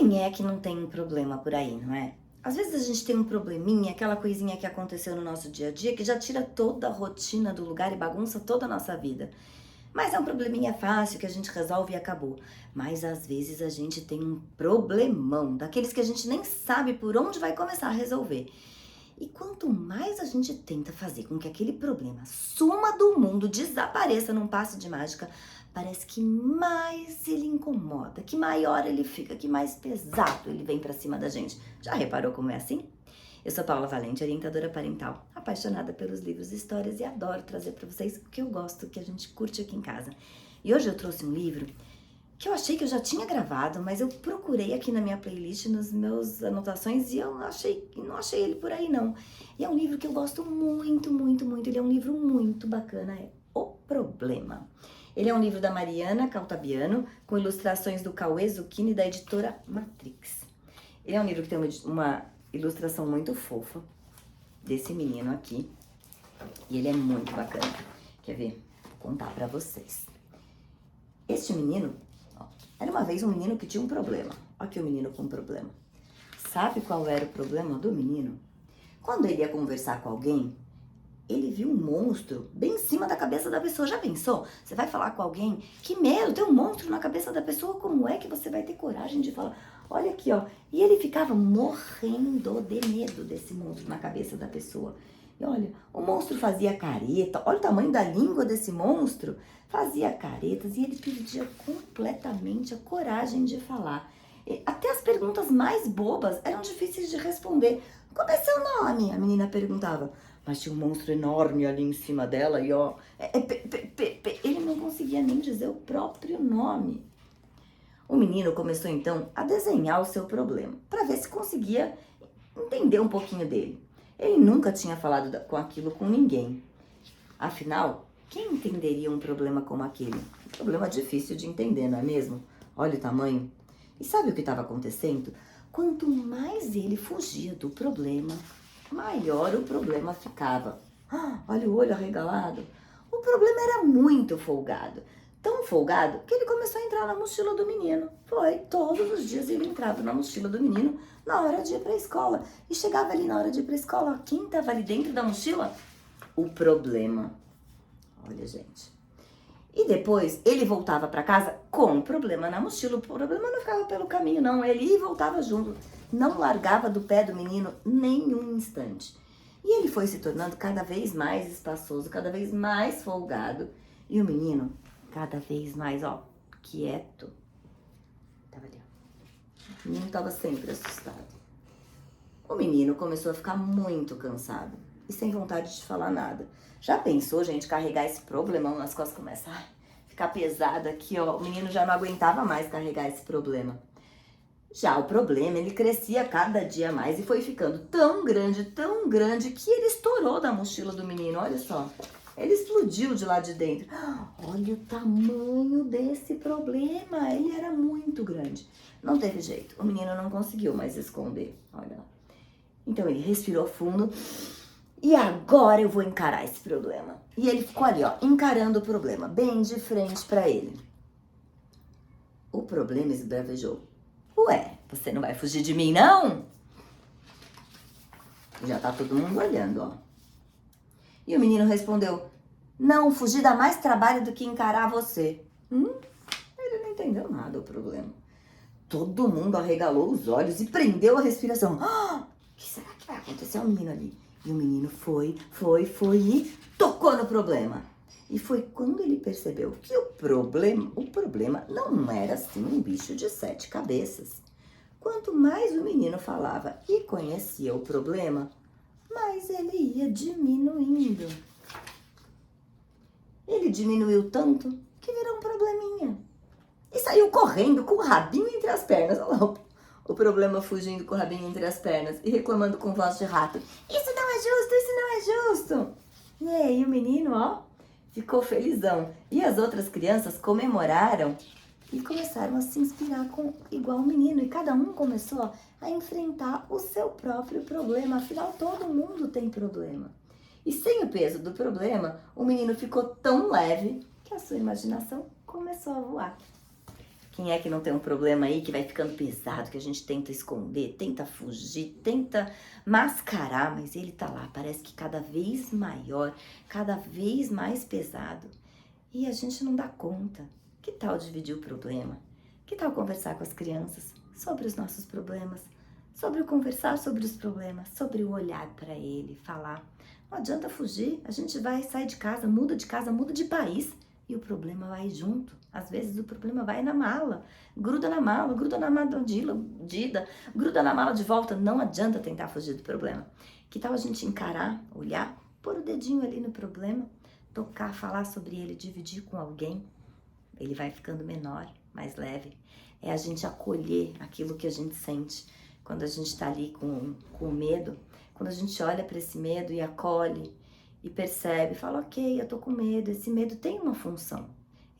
Quem é que não tem um problema por aí, não é? Às vezes a gente tem um probleminha, aquela coisinha que aconteceu no nosso dia a dia, que já tira toda a rotina do lugar e bagunça toda a nossa vida. Mas é um probleminha fácil que a gente resolve e acabou. Mas às vezes a gente tem um problemão, daqueles que a gente nem sabe por onde vai começar a resolver. E quanto mais a gente tenta fazer com que aquele problema suma do mundo, desapareça num passe de mágica, parece que mais ele incomoda, que maior ele fica, que mais pesado ele vem pra cima da gente. Já reparou como é assim? Eu sou Paula Valente, orientadora parental, apaixonada pelos livros e histórias e adoro trazer pra vocês o que eu gosto, o que a gente curte aqui em casa. E hoje eu trouxe um livro que eu achei que eu já tinha gravado, mas eu procurei aqui na minha playlist, nas meus anotações, e eu não achei ele por aí não. E é um livro que eu gosto muito, muito, muito. Ele é um livro muito bacana, é O Problema. Ele é um livro da Mariana Caltabiano, com ilustrações do Cauê Zucchini, da editora Matrix. Ele é um livro que tem uma ilustração muito fofa desse menino aqui, e ele é muito bacana. Quer ver? Vou contar pra vocês. Este menino, ó, era uma vez um menino que tinha um problema. Olha aqui o menino com um problema. Sabe qual era o problema do menino? Quando ele ia conversar com alguém, ele viu um monstro bem em cima da cabeça da pessoa. Já pensou? Você vai falar com alguém, que medo, tem um monstro na cabeça da pessoa, como é que você vai ter coragem de falar? Olha aqui, ó. E ele ficava morrendo de medo desse monstro na cabeça da pessoa. E olha, o monstro fazia careta, olha o tamanho da língua desse monstro, fazia caretas e ele perdia completamente a coragem de falar. E até as perguntas mais bobas eram difíceis de responder. Qual é seu nome? A menina perguntava. Mas tinha um monstro enorme ali em cima dela e ó, ele não conseguia nem dizer o próprio nome. O menino começou então a desenhar o seu problema, para ver se conseguia entender um pouquinho dele. Ele nunca tinha falado com aquilo com ninguém. Afinal, quem entenderia um problema como aquele? Um problema difícil de entender, não é mesmo? Olha o tamanho. E sabe o que estava acontecendo? Quanto mais ele fugia do problema, maior o problema ficava. Olha o olho arregalado. O problema era muito folgado. Tão folgado que ele começou a entrar na mochila do menino. Foi, todos os dias ele entrava na mochila do menino na hora de ir pra escola. E chegava ali na hora de ir pra escola, quem tava ali dentro da mochila? O problema. Olha, gente. E depois ele voltava pra casa com o problema na mochila. O problema não ficava pelo caminho, não. Ele ia e voltava junto. Não largava do pé do menino nem um instante. E ele foi se tornando cada vez mais espaçoso, cada vez mais folgado. E o menino cada vez mais, ó, quieto. Tava ali, ó. O menino tava sempre assustado. O menino começou a ficar muito cansado e sem vontade de falar nada. Já pensou, gente, carregar esse problemão nas costas? Começa a ficar pesado aqui, ó. O menino já não aguentava mais carregar esse problema. Já o problema, ele crescia cada dia mais e foi ficando tão grande, que ele estourou da mochila do menino, olha só. Ele explodiu de lá de dentro. Olha o tamanho desse problema, ele era muito grande. Não teve jeito, o menino não conseguiu mais esconder, olha lá. Então ele respirou fundo e agora eu vou encarar esse problema. E ele ficou ali, ó, encarando o problema, bem de frente pra ele. O problema esbravejou. Ué, você não vai fugir de mim, não? Já tá todo mundo olhando, ó. E o menino respondeu, não, fugir dá mais trabalho do que encarar você. Ele não entendeu nada o problema. Todo mundo arregalou os olhos e prendeu a respiração. O que será que vai acontecer ao menino ali? E o menino foi e tocou no problema. E foi quando ele percebeu que o problema não era assim um bicho de 7 cabeças. Quanto mais o menino falava e conhecia o problema, mais ele ia diminuindo. Ele diminuiu tanto que virou um probleminha. E saiu correndo com o rabinho entre as pernas. Olha lá o problema fugindo com o rabinho entre as pernas e reclamando com voz de rato. Isso não é justo, isso não é justo. E aí o menino, ó, ficou felizão. E as outras crianças comemoraram e começaram a se inspirar igual o menino. E cada um começou a enfrentar o seu próprio problema. Afinal, todo mundo tem problema. E sem o peso do problema, o menino ficou tão leve que a sua imaginação começou a voar. Quem é que não tem um problema aí que vai ficando pesado, que a gente tenta esconder, tenta fugir, tenta mascarar, mas ele tá lá, parece que cada vez maior, cada vez mais pesado. E a gente não dá conta. Que tal dividir o problema? Que tal conversar com as crianças sobre os nossos problemas? Sobre o conversar sobre os problemas, sobre o olhar para ele, falar. Não adianta fugir, a gente vai sair de casa, muda de país e o problema vai junto. Às vezes o problema vai na mala, gruda na mala, gruda na mala gruda na mala de volta. Não adianta tentar fugir do problema. Que tal a gente encarar, olhar, pôr o dedinho ali no problema, tocar, falar sobre ele, dividir com alguém? Ele vai ficando menor, mais leve. É a gente acolher aquilo que a gente sente quando a gente está ali com medo. Quando a gente olha para esse medo e acolhe e percebe, fala, ok, eu tô com medo, esse medo tem uma função.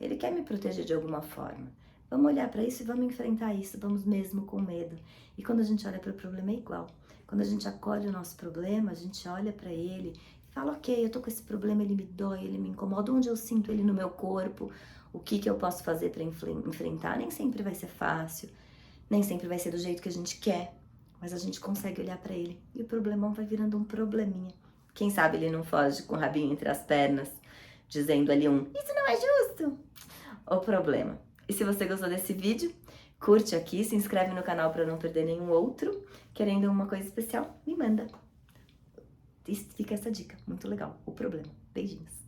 Ele quer me proteger de alguma forma. Vamos olhar para isso e vamos enfrentar isso, vamos mesmo com medo. E quando a gente olha para o problema é igual. Quando a gente acolhe o nosso problema, a gente olha para ele e fala, ok, eu tô com esse problema, ele me dói, ele me incomoda, onde eu sinto ele no meu corpo, o que eu posso fazer para enfrentar. Nem sempre vai ser fácil, nem sempre vai ser do jeito que a gente quer, mas a gente consegue olhar para ele e o problemão vai virando um probleminha. Quem sabe ele não foge com o rabinho entre as pernas, dizendo ali isso não é justo, o problema. E se você gostou desse vídeo, curte aqui, se inscreve no canal para não perder nenhum outro. Querendo uma coisa especial, me manda. E fica essa dica, muito legal, o problema. Beijinhos.